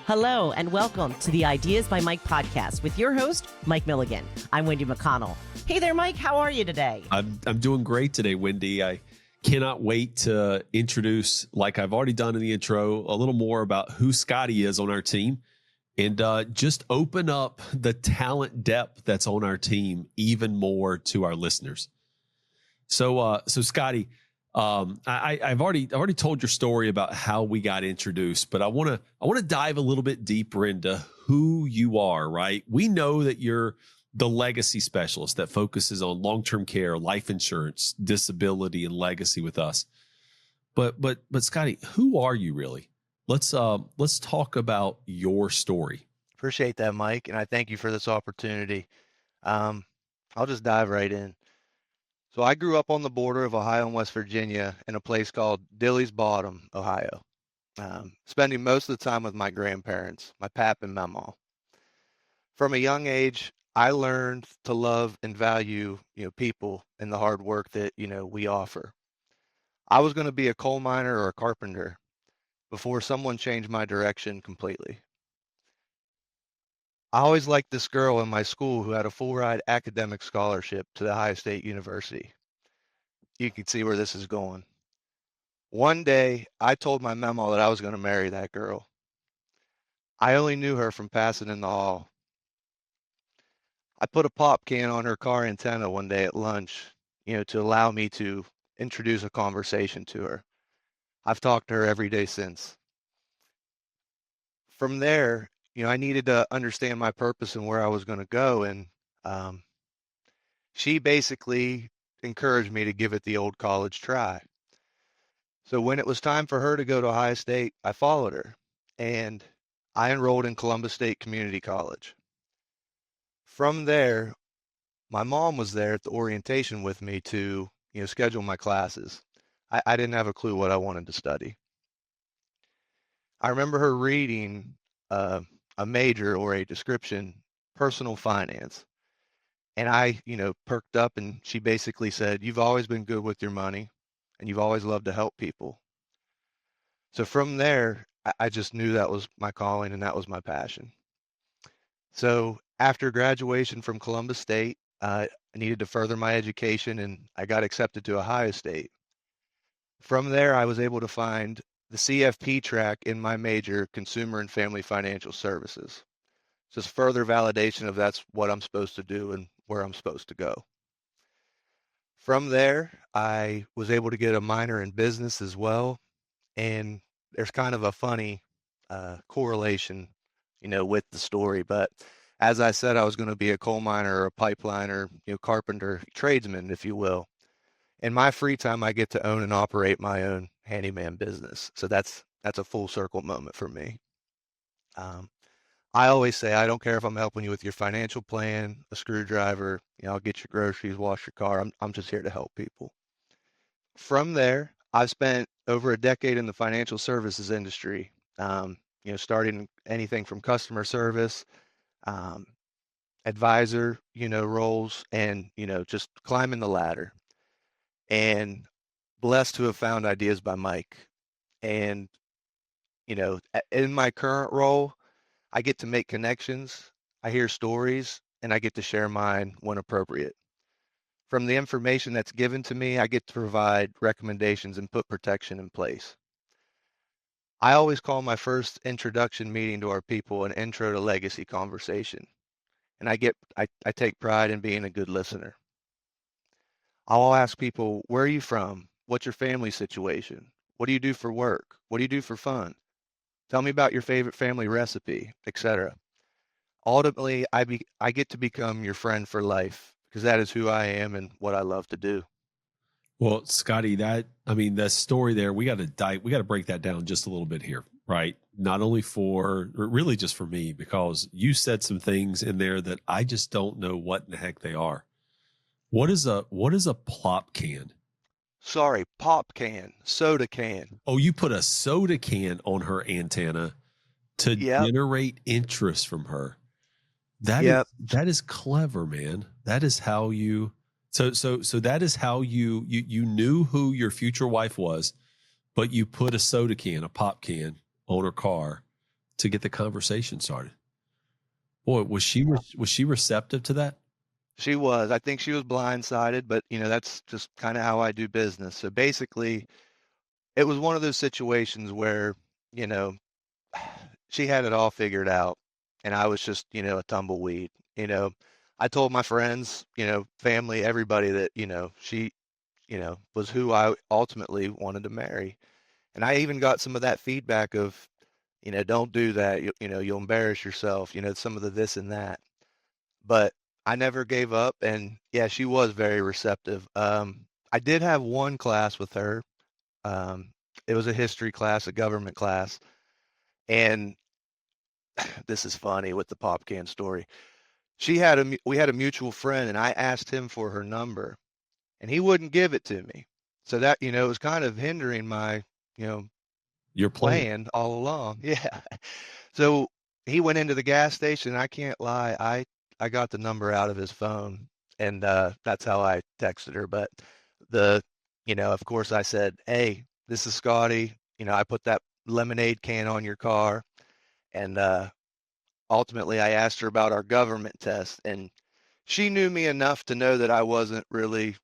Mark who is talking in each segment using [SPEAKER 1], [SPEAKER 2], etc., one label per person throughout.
[SPEAKER 1] Hello, and welcome to the Ideas by Mike podcast with your host, Mike Milligan. I'm Wendy McConnell. Hey there, Mike. How are you today?
[SPEAKER 2] I'm doing great today, Wendy. I cannot wait to introduce, like I've already done in the intro, a little more about who Scotty is on our team and just open up the talent depth that's on our team even more to our listeners. So Scotty, I've already told your story about how we got introduced, but I want to dive a little bit deeper into who you are, right? We know that you're the legacy specialist that focuses on long-term care, life insurance, disability, and legacy with us. But Scotty, who are you really? Let's talk about your story.
[SPEAKER 3] Appreciate that, Mike, and I thank you for this opportunity. I'll just dive right in. So I grew up on the border of Ohio and West Virginia in a place called Dilly's Bottom, Ohio, spending most of the time with my grandparents, my pap and my mom. From a young age, I learned to love and value, people and the hard work that, we offer. I was going to be a coal miner or a carpenter before someone changed my direction completely. I always liked this girl in my school who had a full ride academic scholarship to the Ohio State University. You can see where this is going. One day, I told my memo that I was going to marry that girl. I only knew her from passing in the hall. I put a pop can on her car antenna one day at lunch, to allow me to introduce a conversation to her. I've talked to her every day since. From there, I needed to understand my purpose and where I was going to go. And she basically encouraged me to give it the old college try. So when it was time for her to go to Ohio State, I followed her and I enrolled in Columbus State Community College. From there, my mom was there at the orientation with me to, schedule my classes. I didn't have a clue what I wanted to study. I remember her reading a major or a description, personal finance. And I, perked up and she basically said, "You've always been good with your money and you've always loved to help people." So from there, I just knew that was my calling and that was my passion. So after graduation from Columbus State, I needed to further my education and I got accepted to Ohio State. From there, I was able to find the CFP track in my major, Consumer and Family Financial Services. Just further validation of that's what I'm supposed to do and where I'm supposed to go. From there, I was able to get a minor in business as well. And there's kind of a funny correlation, with the story. But as I said, I was going to be a coal miner or a pipeliner, carpenter, tradesman, if you will. In my free time, I get to own and operate my own handyman business. So that's a full circle moment for me. I always say, I don't care if I'm helping you with your financial plan, a screwdriver, I'll get your groceries, wash your car. I'm just here to help people. From there, I've spent over a decade in the financial services industry, starting anything from customer service, advisor, roles, and, just climbing the ladder. And blessed to have found Ideas by Mike. And, in my current role, I get to make connections, I hear stories, and I get to share mine when appropriate. From the information that's given to me, I get to provide recommendations and put protection in place. I always call my first introduction meeting to our people an intro to legacy conversation. And I take pride in being a good listener. I'll ask people, where are you from? What's your family situation? What do you do for work? What do you do for fun? Tell me about your favorite family recipe, etc. Ultimately, I get to become your friend for life because that is who I am and what I love to do.
[SPEAKER 2] Well, Scotty, that story there, we got to break that down just a little bit here, right? Not only really just for me, because you said some things in there that I just don't know what in the heck they are. What is a plop can?
[SPEAKER 3] Sorry, pop can, soda can.
[SPEAKER 2] Oh, you put a soda can on her antenna to generate interest from her. That is clever, man. That is how you so that is how you knew who your future wife was, but you put a soda can, a pop can on her car to get the conversation started. Boy, was she receptive to that?
[SPEAKER 3] She was. I think she was blindsided, but that's just kind of how I do business. So basically, it was one of those situations where, you know, she had it all figured out, and I was just, a tumbleweed. I told my friends, family, everybody that, she, was who I ultimately wanted to marry. And I even got some of that feedback of, don't do that. You'll embarrass yourself, some of the this and that. But I never gave up, and yeah, she was very receptive. I did have one class with her. Um, it was a history class, a government class, and this is funny with the pop can story. We had a mutual friend, and I asked him for her number, and he wouldn't give it to me. So that, it was kind of hindering my, you know,
[SPEAKER 2] Your plan.
[SPEAKER 3] plan all along. Yeah. So he went into the gas station. I can't lie. I got the number out of his phone, and that's how I texted her. But the, of course I said, "Hey, this is Scotty. I put that lemonade can on your car." And ultimately I asked her about our government test, and she knew me enough to know that I wasn't really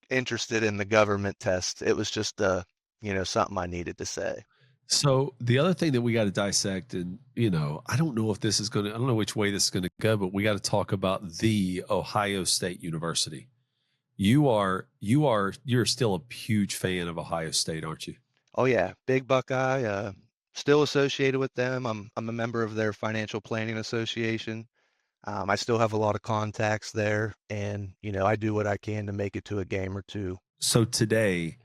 [SPEAKER 3] interested in the government test. It was just something I needed to say.
[SPEAKER 2] So the other thing that we got to dissect, and I don't know if this is I don't know which way this is going to go, but we got to talk about the Ohio State University. You're still a huge fan of Ohio State, aren't you?
[SPEAKER 3] Oh yeah, big Buckeye. Still associated with them. I'm a member of their financial planning association. I still have a lot of contacts there, and I do what I can to make it to a game or two.
[SPEAKER 2] So today,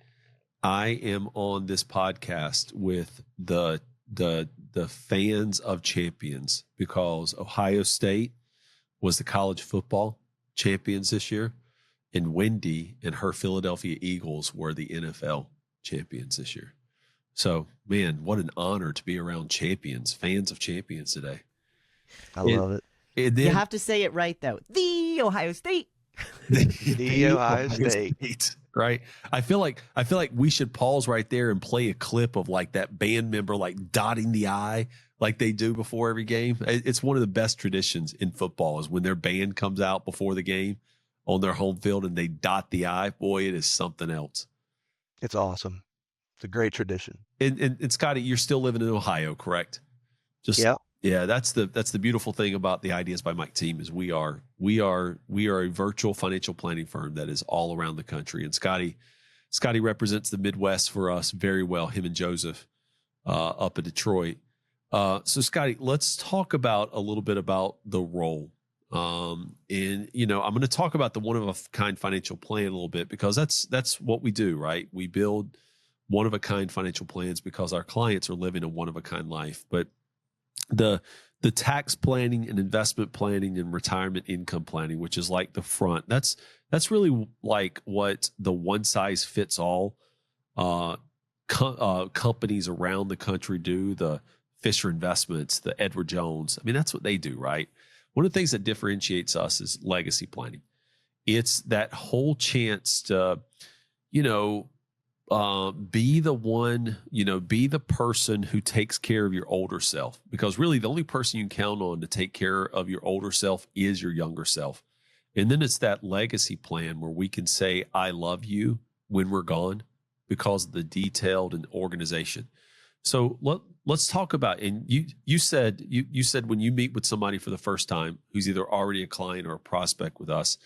[SPEAKER 2] I am on this podcast with the fans of champions because Ohio State was the college football champions this year, and Wendy and her Philadelphia Eagles were the NFL champions this year. So, man, what an honor to be around champions, fans of champions today.
[SPEAKER 3] I love it.
[SPEAKER 2] And then,
[SPEAKER 1] You have to say it right, though. The Ohio State.
[SPEAKER 3] The Ohio State.
[SPEAKER 2] Right. I feel like we should pause right there and play a clip of like that band member like dotting the I like they do before every game. It's one of the best traditions in football is when their band comes out before the game on their home field and they dot the I. Boy, it is something else.
[SPEAKER 3] It's awesome. It's a great tradition.
[SPEAKER 2] And Scotty, you're still living in Ohio, correct? Yeah, that's the beautiful thing about the Ideas by Mike team is we are a virtual financial planning firm that is all around the country. And Scotty represents the Midwest for us very well. Him and Joseph up in Detroit. So Scotty, let's talk about a little bit about the role. And I'm going to talk about the one of a kind financial plan a little bit because that's what we do, right? We build one of a kind financial plans because our clients are living a one of a kind life, but the tax planning and investment planning and retirement income planning, which is like the front, that's really like what the one size fits all companies around the country do. The Fisher Investments, the Edward Jones. I mean, that's what they do, right? One of the things that differentiates us is legacy planning. It's that whole chance to, be the one, be the person who takes care of your older self, because really the only person you can count on to take care of your older self is your younger self. And then it's that legacy plan where we can say, I love you when we're gone because of the detailed and organization. So let's talk about, and you said when you meet with somebody for the first time, who's either already a client or a prospect with us,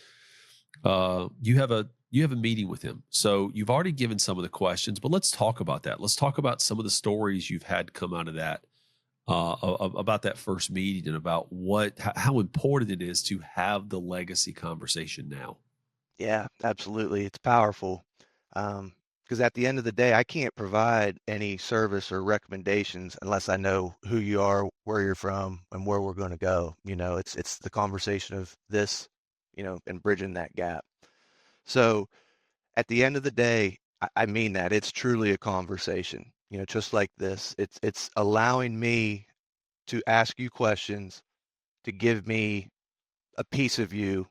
[SPEAKER 2] you have a meeting with him. So you've already given some of the questions, but let's talk about that. Let's talk about some of the stories you've had come out of that, about that first meeting and about how important it is to have the legacy conversation now.
[SPEAKER 3] Yeah, absolutely. It's powerful. Because at the end of the day, I can't provide any service or recommendations unless I know who you are, where you're from, and where we're going to go. It's the conversation of this, and bridging that gap. So at the end of the day, I mean that it's truly a conversation, just like this. It's allowing me to ask you questions, to give me a piece of you,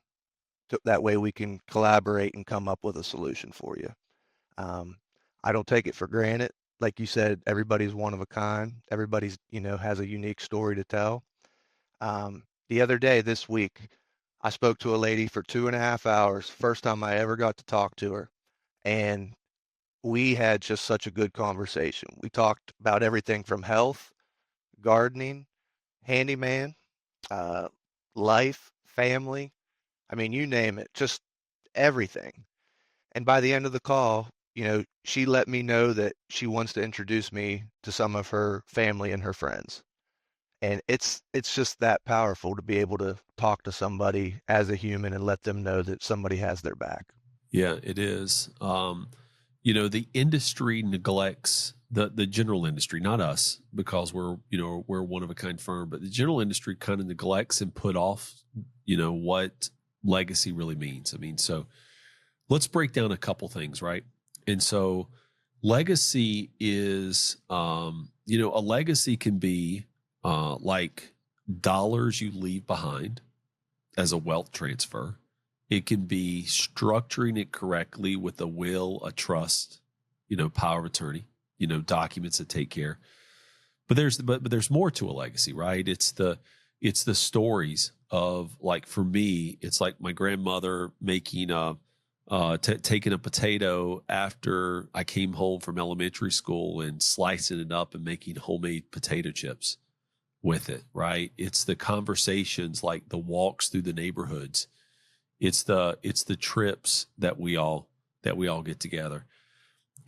[SPEAKER 3] that way we can collaborate and come up with a solution for you. I don't take it for granted. like you said, everybody's one of a kind. Everybody's, has a unique story to tell. The other day, this week, I spoke to a lady for 2.5 hours. First time I ever got to talk to her. And we had just such a good conversation. We talked about everything from health, gardening, handyman, uh, life, family. I mean, you name it, just everything. And by the end of the call, she let me know that she wants to introduce me to some of her family and her friends. And it's just that powerful to be able to talk to somebody as a human and let them know that somebody has their back.
[SPEAKER 2] Yeah, it is. The industry neglects the general industry, not us, because we're one of a kind firm, but the general industry kind of neglects and put off, what legacy really means. I mean, so let's break down a couple things, right? And so legacy is, a legacy can be like dollars you leave behind as a wealth transfer. It can be structuring it correctly with a will, a trust, power of attorney, documents that take care. But there's more to a legacy, right? It's the stories of, like, for me, it's like my grandmother making taking a potato after I came home from elementary school and slicing it up and making homemade potato chips with it, right? It's the conversations, like the walks through the neighborhoods. It's the trips that we all get together.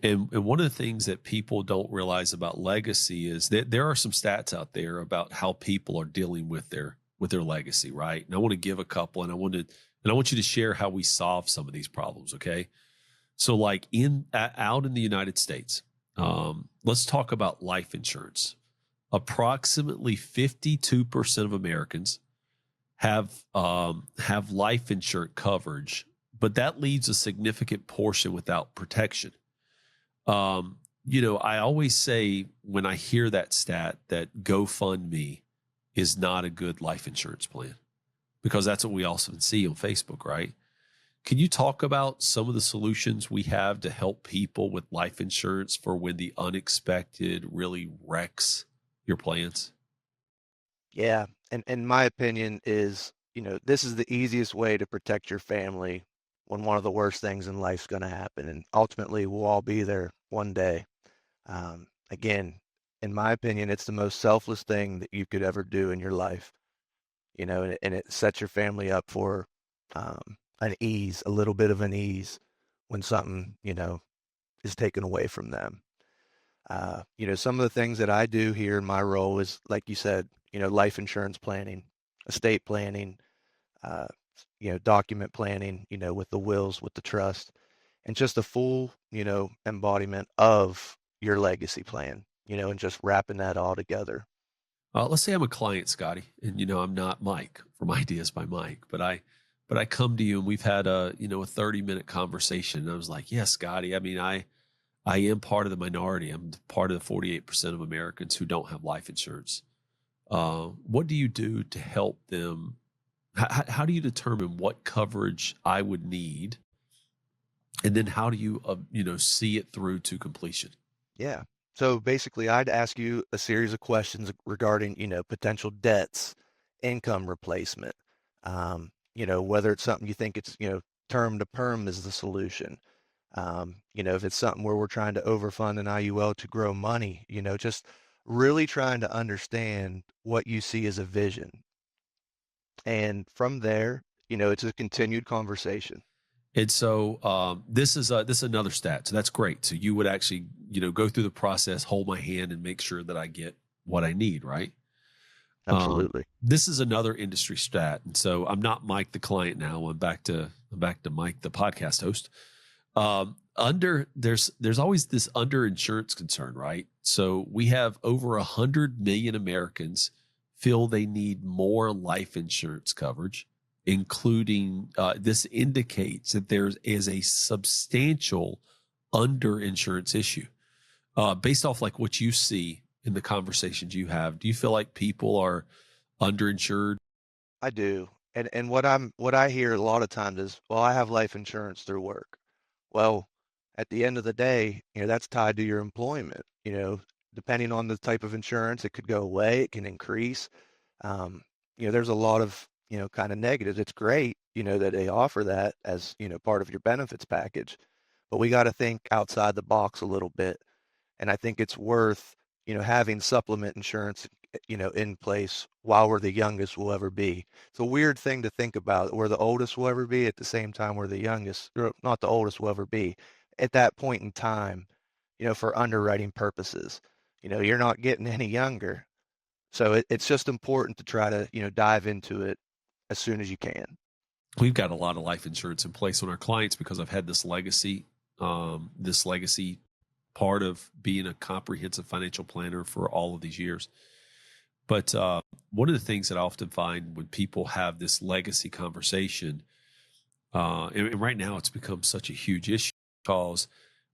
[SPEAKER 2] And one of the things that people don't realize about legacy is that there are some stats out there about how people are dealing with their legacy, right? And I want to give a couple, and I want you to share how we solve some of these problems, okay? So, like, out in the United States, let's talk about life insurance. Approximately 52% of Americans have life insurance coverage, but that leaves a significant portion without protection. I always say, when I hear that stat, that GoFundMe is not a good life insurance plan, because that's what we also see on Facebook, right? Can you talk about some of the solutions we have to help people with life insurance for when the unexpected really wrecks your plans?
[SPEAKER 3] Yeah. And my opinion is, this is the easiest way to protect your family when one of the worst things in life's going to happen. And ultimately, we'll all be there one day. Again, in my opinion, it's the most selfless thing that you could ever do in your life, and it sets your family up for a little bit of an ease when something, is taken away from them. Some of the things that I do here in my role is, like you said, life insurance planning, estate planning, uh, document planning, with the wills, with the trust, and just a full, embodiment of your legacy plan, and just wrapping that all together.
[SPEAKER 2] Let's say I'm a client, Scotty, and I'm not Mike from Ideas by Mike, but I come to you and we've had a 30-minute conversation, and I was like, yeah, Scotty, I mean, I am part of the minority. I'm part of the 48% of Americans who don't have life insurance. What do you do to help them? How do you determine what coverage I would need? And then how do you, see it through to completion?
[SPEAKER 3] Yeah. So basically, I'd ask you a series of questions regarding, potential debts, income replacement, whether it's something you think it's, term to perm is the solution. If it's something where we're trying to overfund an IUL to grow money, just really trying to understand what you see as a vision. And from there, it's a continued conversation.
[SPEAKER 2] And so this is another stat. So that's great. So you would actually, go through the process, hold my hand, and make sure that I get what I need, right?
[SPEAKER 3] Absolutely.
[SPEAKER 2] This is another industry stat. And so I'm not Mike the client now. I'm back to Mike the podcast host. There's always this underinsurance concern, right? So we have over 100 million Americans feel they need more life insurance coverage, including this indicates that there is a substantial underinsurance issue. Based off like what you see in the conversations you have, do you feel like people are underinsured?
[SPEAKER 3] I do. And what I hear a lot of times is, well, I have life insurance through work. Well, at the end of the day, that's tied to your employment. Depending on the type of insurance, it could go away, it can increase. Um, there's a lot of, kind of negatives. It's great, that they offer that as, part of your benefits package, but we got to think outside the box a little bit. And I think it's worth, having supplement insurance, in place while we're the youngest we'll ever be. It's a weird thing to think about. We're the oldest we'll ever be at the same time we're the youngest, or not the oldest we'll ever be at that point in time, for underwriting purposes. You're not getting any younger. So it's just important to try to, dive into it as soon as you can.
[SPEAKER 2] We've got a lot of life insurance in place on our clients because I've had this legacy part of being a comprehensive financial planner for all of these years. But one of the things that I often find when people have this legacy conversation, and right now it's become such a huge issue because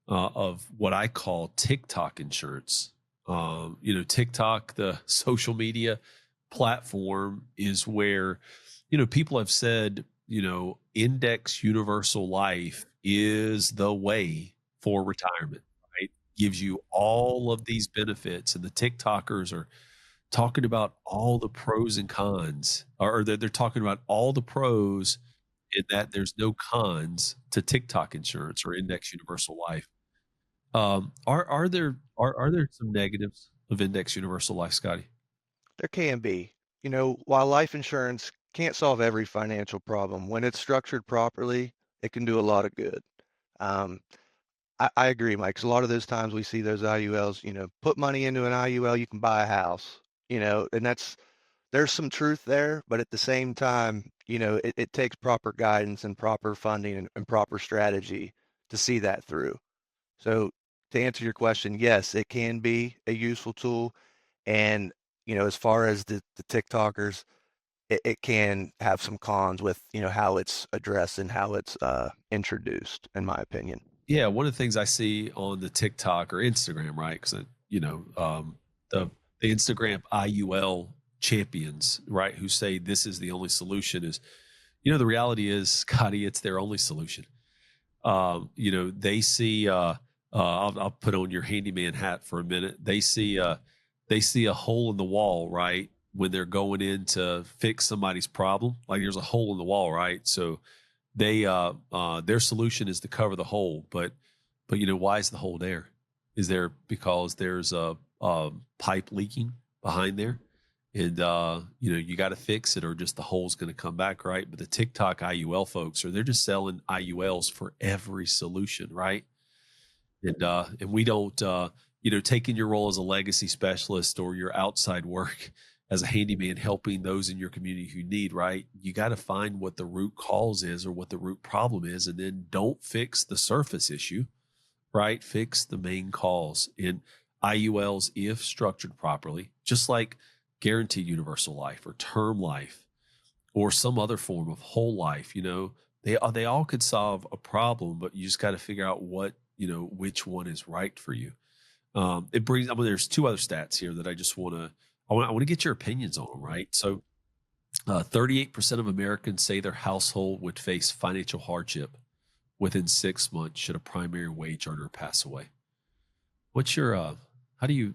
[SPEAKER 2] of what I call TikTok insurance. TikTok, the social media platform, is where, people have said, index universal life is the way for retirement, right? Gives you all of these benefits, and the TikTokers are talking about all the pros and cons, or they're talking about all the pros in that there's no cons to TikTok insurance or index universal life. Are there some negatives of index universal life, Scotty?
[SPEAKER 3] There can be. While life insurance can't solve every financial problem, when it's structured properly, it can do a lot of good. Um, I agree, Mike, 'cause a lot of those times we see those IULs, put money into an IUL, you can buy a house, and there's some truth there, but at the same time, it takes proper guidance and proper funding and proper strategy to see that through. So to answer your question, yes, it can be a useful tool. And, as far as the TikTokers, it can have some cons with, how it's addressed and how it's introduced, in my opinion.
[SPEAKER 2] Yeah, one of the things I see on the TikTok or Instagram, right? Because the Instagram IUL champions, right, who say this is the only solution is, the reality is, Scotty, it's their only solution. They see. I'll put on your handyman hat for a minute. They see a hole in the wall, right, when they're going in to fix somebody's problem. Like there's a hole in the wall, right? So they their solution is to cover the hole, but why is the hole there? Is there because there's a pipe leaking behind there, and you got to fix it, or just the hole's going to come back, right? But the TikTok IUL folks they're just selling IULs for every solution, right? And we don't taking your role as a legacy specialist or your outside work as a handyman helping those in your community who need, right? You got to find what the root cause is or what the root problem is, and then don't fix the surface issue, right? Fix the main cause. In IULs, if structured properly, just like guaranteed universal life or term life or some other form of whole life, they all could solve a problem, but you just got to figure out which one is right for you. There's two other stats here that I want to get your opinions on them, right? So 38% of Americans say their household would face financial hardship within 6 months should a primary wage earner pass away. What's your, how do you,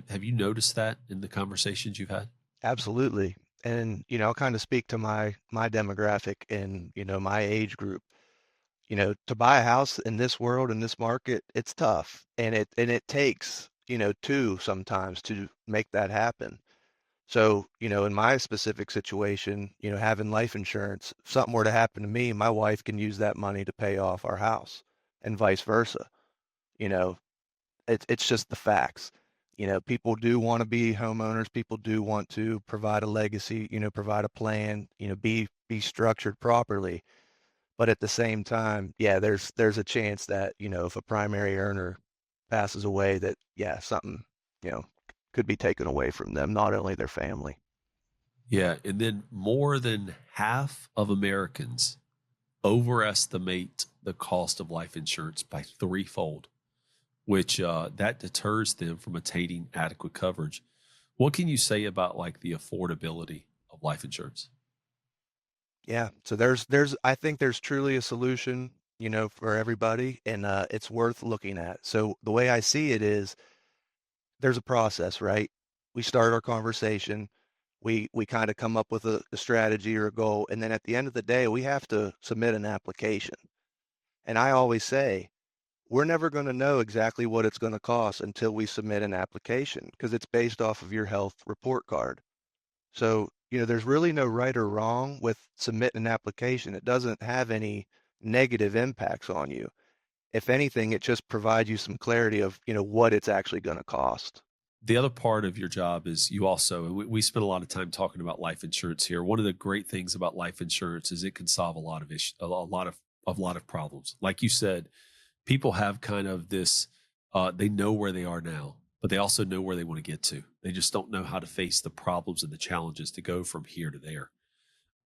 [SPEAKER 2] have you noticed that in the conversations you've had?
[SPEAKER 3] Absolutely. And, I'll kind of speak to my demographic and, my age group. To buy a house in this world, in this market, it's tough. And it takes, two sometimes to make that happen. So, in my specific situation, having life insurance, if something were to happen to me, my wife can use that money to pay off our house and vice versa. You know, it's just the facts. People do want to be homeowners. People do want to provide a legacy, provide a plan, be structured properly. But at the same time, yeah, there's a chance that, if a primary earner passes away, that, yeah, something, you know, could be taken away from them, not only their family.
[SPEAKER 2] Yeah. And then more than half of Americans overestimate the cost of life insurance by threefold, which that deters them from attaining adequate coverage. What can you say about like the affordability of life insurance?
[SPEAKER 3] Yeah. So I think there's truly a solution for everybody, and it's worth looking at. So the way I see it is there's a process, right? We start our conversation, we kind of come up with a strategy or a goal, and then at the end of the day, we have to submit an application. And I always say, we're never going to know exactly what it's going to cost until we submit an application because it's based off of your health report card. So, there's really no right or wrong with submitting an application. It doesn't have any negative impacts on you. If anything, it just provides you some clarity of, what it's actually going to cost.
[SPEAKER 2] The other part of your job is you also, we spend a lot of time talking about life insurance here. One of the great things about life insurance is it can solve a lot of issues, a lot of problems. Like you said, people have kind of this, they know where they are now, but they also know where they want to get to. They just don't know how to face the problems and the challenges to go from here to there.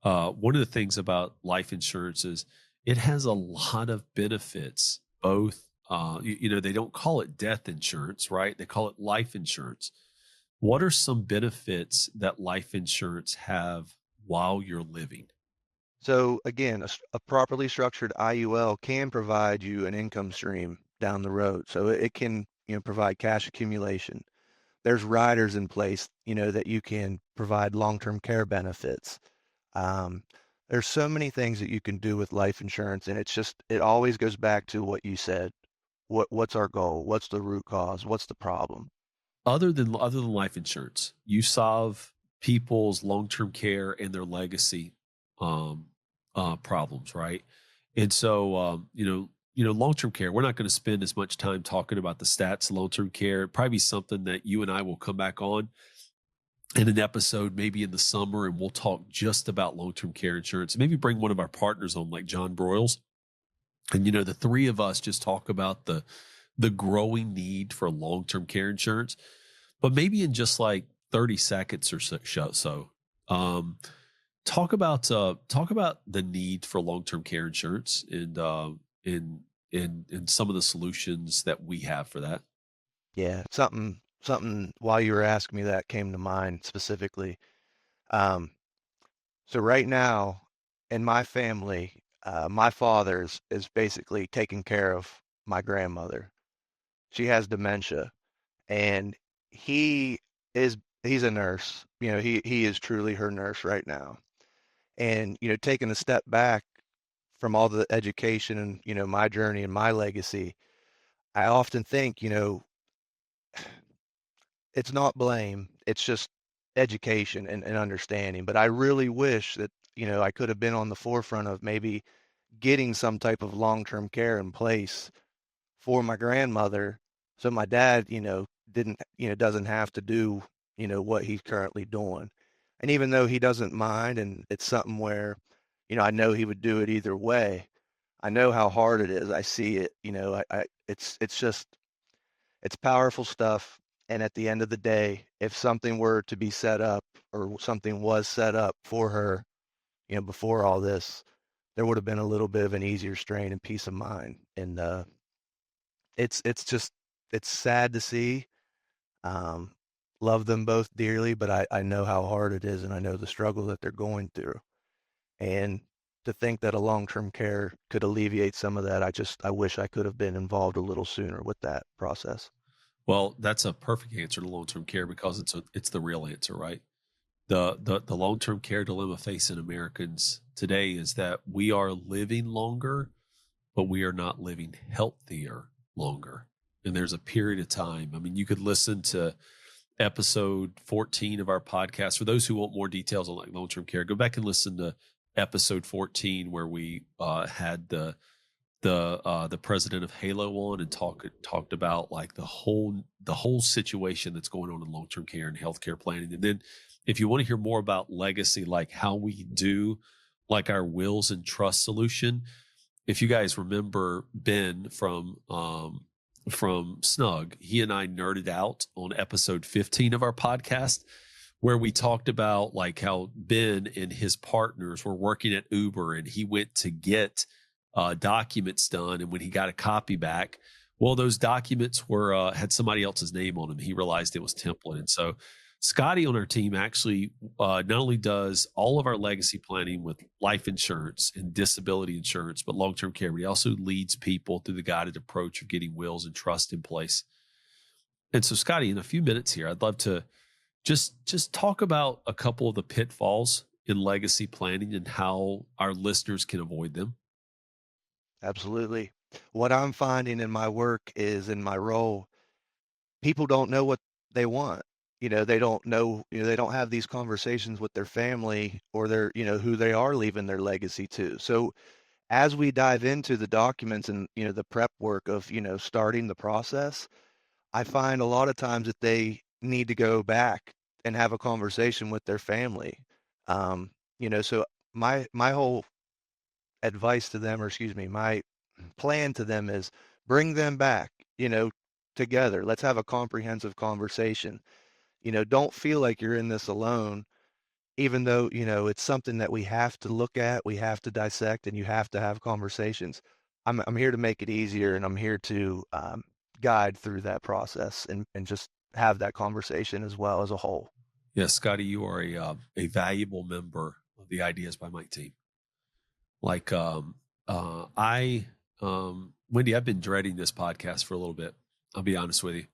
[SPEAKER 2] One of the things about life insurance is it has a lot of benefits, both, they don't call it death insurance, right? They call it life insurance. What are some benefits that life insurance have while you're living?
[SPEAKER 3] So again, a properly structured IUL can provide you an income stream down the road. So it can, provide cash accumulation. There's riders in place, that you can provide long-term care benefits. There's so many things that you can do with life insurance, and it always goes back to what you said. What's our goal? What's the root cause? What's the problem?
[SPEAKER 2] Other than life insurance, you solve people's long-term care and their legacy problems, right? And so, long-term care, we're not going to spend as much time talking about the stats of long-term care. It'd probably be something that you and I will come back on in an episode, maybe in the summer, and we'll talk just about long-term care insurance. Maybe bring one of our partners on, like John Broyles. And, the three of us just talk about the growing need for long-term care insurance, but maybe in just like 30 seconds or so. Talk about the need for long-term care insurance and in some of the solutions that we have for that.
[SPEAKER 3] Yeah, something while you were asking me that came to mind specifically. Um, so right now in my family, my father is basically taking care of my grandmother. She has dementia, and he he's a nurse. He is truly her nurse right now. And, taking a step back from all the education and, my journey and my legacy, I often think, it's not blame, it's just education and understanding. But I really wish that, I could have been on the forefront of maybe getting some type of long-term care in place for my grandmother. So my dad, doesn't have to do, what he's currently doing. And even though he doesn't mind, and it's something where, I know he would do it either way. I know how hard it is. I see it, it's just, it's powerful stuff. And at the end of the day, if something were to be set up or something was set up for her, before all this, there would have been a little bit of an easier strain and peace of mind. And it's just it's sad to see. Um, Love them both dearly, but I know how hard it is, and I know the struggle that they're going through. And to think that a long-term care could alleviate some of that, I wish I could have been involved a little sooner with that process.
[SPEAKER 2] Well, that's a perfect answer to long-term care because it's the real answer, right? The long-term care dilemma facing Americans today is that we are living longer, but we are not living healthier longer. And there's a period of time. I mean, you could listen to episode 14 of our podcast. For those who want more details on like long-term care, go back and listen to episode 14 where we had the president of Halo on and talked about like the whole situation that's going on in long-term care and healthcare planning. And then if you want to hear more about legacy, like how we do like our wills and trust solution, if you guys remember Ben from Snug, he and I nerded out on episode 15 of our podcast where we talked about like how Ben and his partners were working at Uber and he went to get documents done. And when he got a copy back, Well, those documents were had somebody else's name on them. He realized it was template, and so Scotty on our team actually not only does all of our legacy planning with life insurance and disability insurance, but long term care. But he also leads people through the guided approach of getting wills and trust in place. And so, Scotty, in a few minutes here, I'd love to just talk about a couple of the pitfalls in legacy planning and how our listeners can avoid them.
[SPEAKER 3] Absolutely. What I'm finding in my work is in my role, people don't know what they want. They don't know, they don't have these conversations with their family or their, who they are leaving their legacy to. So as we dive into the documents and, the prep work of, starting the process, I find a lot of times that they need to go back and have a conversation with their family. So my whole advice to them, or excuse me, my plan to them is bring them back, together. Let's have a comprehensive conversation. Don't feel like you're in this alone, even though, it's something that we have to look at, we have to dissect, and you have to have conversations. I'm here to make it easier, and I'm here to guide through that process and just have that conversation as well as a whole.
[SPEAKER 2] Yes, Scotty, you are a valuable member of the Ideas by Mike team. Like Wendy, I've been dreading this podcast for a little bit. I'll be honest with you.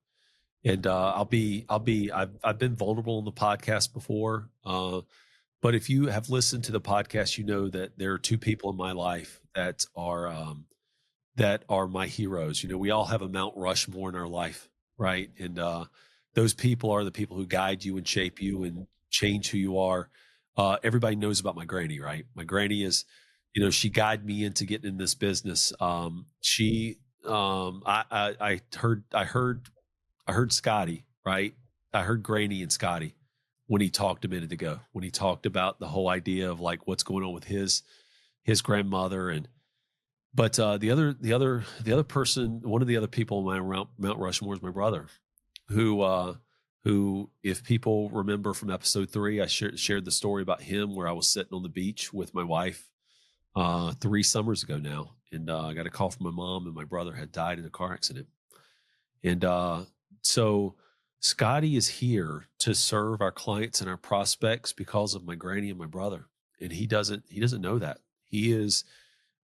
[SPEAKER 2] And I've been vulnerable on the podcast before. But if you have listened to the podcast, you know that there are two people in my life that are my heroes. We all have a Mount Rushmore in our life, right? And those people are the people who guide you and shape you and change who you are. Everybody knows about my granny, right? My granny is, she guided me into getting in this business. I heard Scotty, right? I heard Granny and Scotty when he talked a minute ago, when he talked about the whole idea of like what's going on with his grandmother. But the other person, one of the other people in my Mount Rushmore is my brother, who, if people remember from episode 3, I shared the story about him where I was sitting on the beach with my wife 3 summers ago now. And I got a call from my mom, and my brother had died in a car accident. And so Scotty is here to serve our clients and our prospects because of my granny and my brother. And he doesn't know that. He is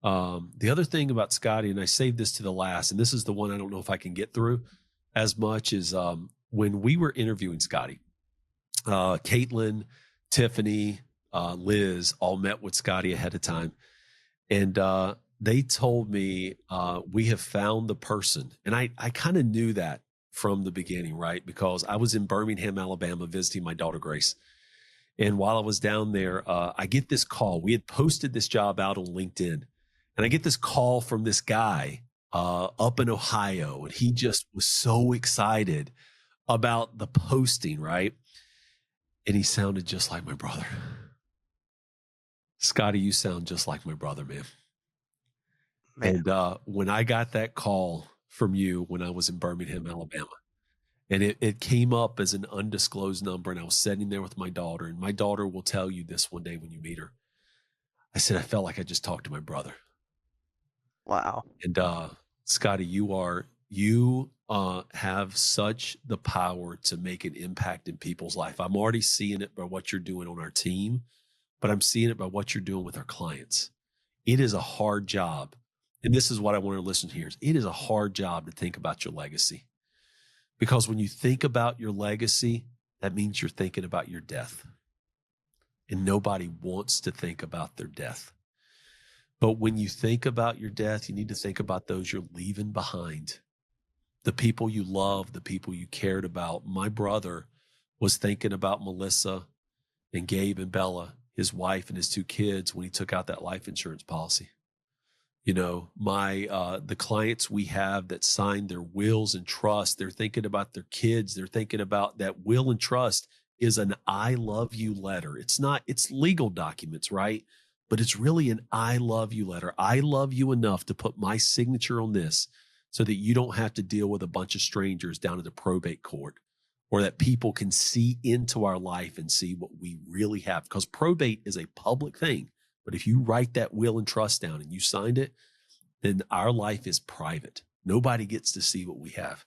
[SPEAKER 2] the other thing about Scotty, and I saved this to the last, and this is the one I don't know if I can get through as much, is when we were interviewing Scotty, Caitlin, Tiffany, Liz all met with Scotty ahead of time. And they told me we have found the person. And I kind of knew that from the beginning, right? Because I was in Birmingham, Alabama, visiting my daughter, Grace. And while I was down there, I get this call. We had posted this job out on LinkedIn. And I get this call from this guy up in Ohio. And he just was so excited about the posting, right? And he sounded just like my brother. Scotty, you sound just like my brother, man. And when I got that call from you when I was in Birmingham, Alabama, and it came up as an undisclosed number, and I was sitting there with my daughter, and my daughter will tell you this one day when you meet her. I said, I felt like I just talked to my brother.
[SPEAKER 3] Wow.
[SPEAKER 2] And Scotty, you have such the power to make an impact in people's life. I'm already seeing it by what you're doing on our team, but I'm seeing it by what you're doing with our clients. It is a hard job. And this is what I want to listen to here. It is a hard job to think about your legacy. Because when you think about your legacy, that means you're thinking about your death. And nobody wants to think about their death. But when you think about your death, you need to think about those you're leaving behind. The people you love, the people you cared about. My brother was thinking about Melissa and Gabe and Bella, his wife and his 2 kids, when he took out that life insurance policy. The clients we have that signed their wills and trust, they're thinking about their kids. They're thinking about that will and trust is an I love you letter. It's legal documents, right? But it's really an I love you letter. I love you enough to put my signature on this so that you don't have to deal with a bunch of strangers down at the probate court, or that people can see into our life and see what we really have. Because probate is a public thing. But if you write that will and trust down and you signed it, then our life is private. Nobody gets to see what we have.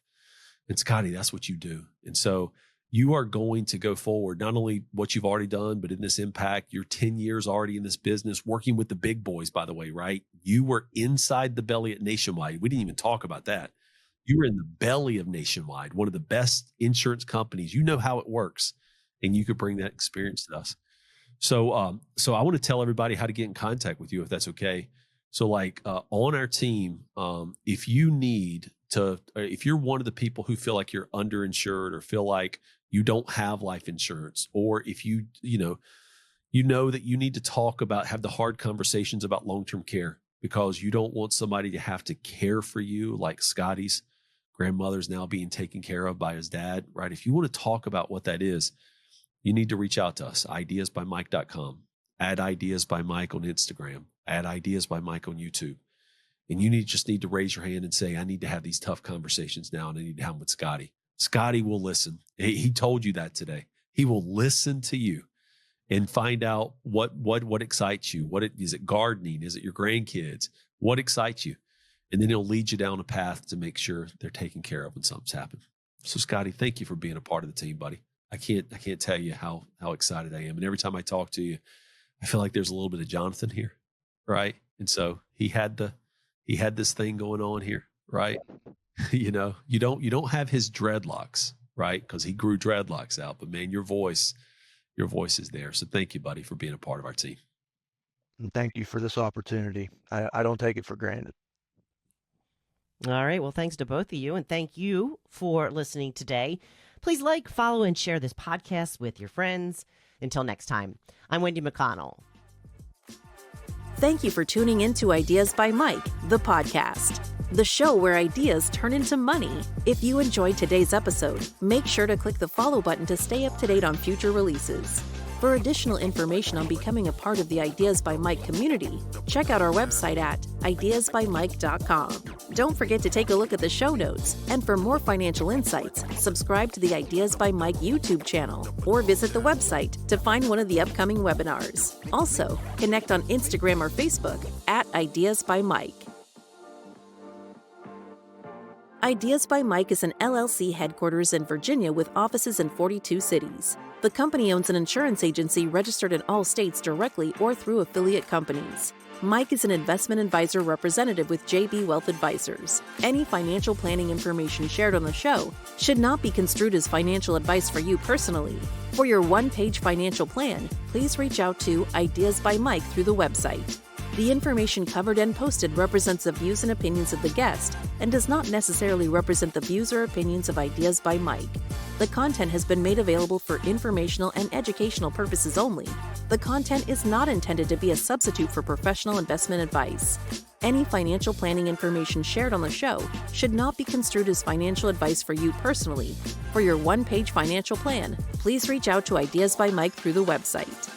[SPEAKER 2] And Scotty, that's what you do. And so you are going to go forward, not only what you've already done, but in this impact, you're 10 years already in this business, working with the big boys, by the way, right? You were inside the belly at Nationwide. We didn't even talk about that. You were in the belly of Nationwide, one of the best insurance companies. You know how it works, and you could bring that experience to us. So I want to tell everybody how to get in contact with you, if that's okay. So on our team, if you need to, if you're one of the people who feel like you're underinsured or feel like you don't have life insurance, or if you know that you need to have the hard conversations about long-term care because you don't want somebody to have to care for you, like Scotty's grandmother's now being taken care of by his dad, right? If you want to talk about what that is, you need to reach out to us, ideasbymike.com, add Ideas by Mike on Instagram, add Ideas by Mike on YouTube. And you just need to raise your hand and say, I need to have these tough conversations now, and I need to have them with Scotty. Scotty will listen. He told you that today. He will listen to you and find out what excites you. Is it gardening? Is it your grandkids? What excites you? And then he'll lead you down a path to make sure they're taken care of when something's happened. So Scotty, thank you for being a part of the team, buddy. I can't tell you how excited I am. And every time I talk to you, I feel like there's a little bit of Jonathan here, right? And so he had this thing going on here, right? You don't have his dreadlocks, right? Because he grew dreadlocks out, but man, your voice is there. So thank you, buddy, for being a part of our team.
[SPEAKER 3] And thank you for this opportunity. I don't take it for granted.
[SPEAKER 1] All right. Well, thanks to both of you, and thank you for listening today. Please like, follow, and share this podcast with your friends. Until next time, I'm Wendy McConnell.
[SPEAKER 4] Thank you for tuning in to Ideas by Mike, the podcast, the show where ideas turn into money. If you enjoyed today's episode, make sure to click the follow button to stay up to date on future releases. For additional information on becoming a part of the Ideas by Mike community, check out our website at ideasbymike.com. Don't forget to take a look at the show notes, and for more financial insights, subscribe to the Ideas by Mike YouTube channel or visit the website to find one of the upcoming webinars. Also, connect on Instagram or Facebook at Ideas by Mike. Ideas by Mike is an LLC headquarters in Virginia with offices in 42 cities. The company owns an insurance agency registered in all states directly or through affiliate companies. Mike is an investment advisor representative with JB Wealth Advisors. Any financial planning information shared on the show should not be construed as financial advice for you personally. For your one-page financial plan, please reach out to Ideas by Mike through the website. The information covered and posted represents the views and opinions of the guest and does not necessarily represent the views or opinions of Ideas by Mike. The content has been made available for informational and educational purposes only. The content is not intended to be a substitute for professional investment advice. Any financial planning information shared on the show should not be construed as financial advice for you personally. For your one-page financial plan, please reach out to Ideas by Mike through the website.